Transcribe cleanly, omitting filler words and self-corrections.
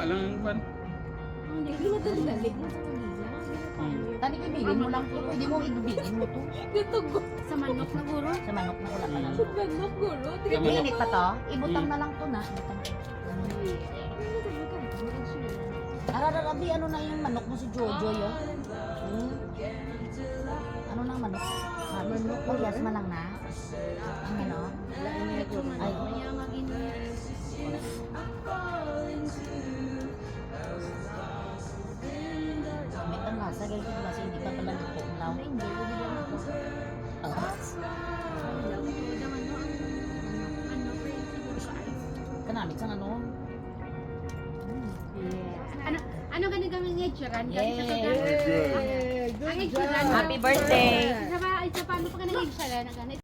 lang ang ban. Hindi mo dali. Tani ko bilhin mo lang to. Pwede mo ibigin mo to. Dito go. Sa manok na guro. Sa manok na wala pa na. Sa manok guro. Mainit pa to. Ibutang na lang to na. Ararabi, ano na yung manok mo si Jojo yun? Ano na manok? Manok mo, yes man lang na. Ang ano? Ay. May ang lasa, ganito kasi hindi pa pala luto ang law. Hindi, kanamit sa ano? Ano ganun kang ngechuran? Yeah. Ang ngechuran. Happy birthday! Isa pa, paano pa ka nang ngechuran?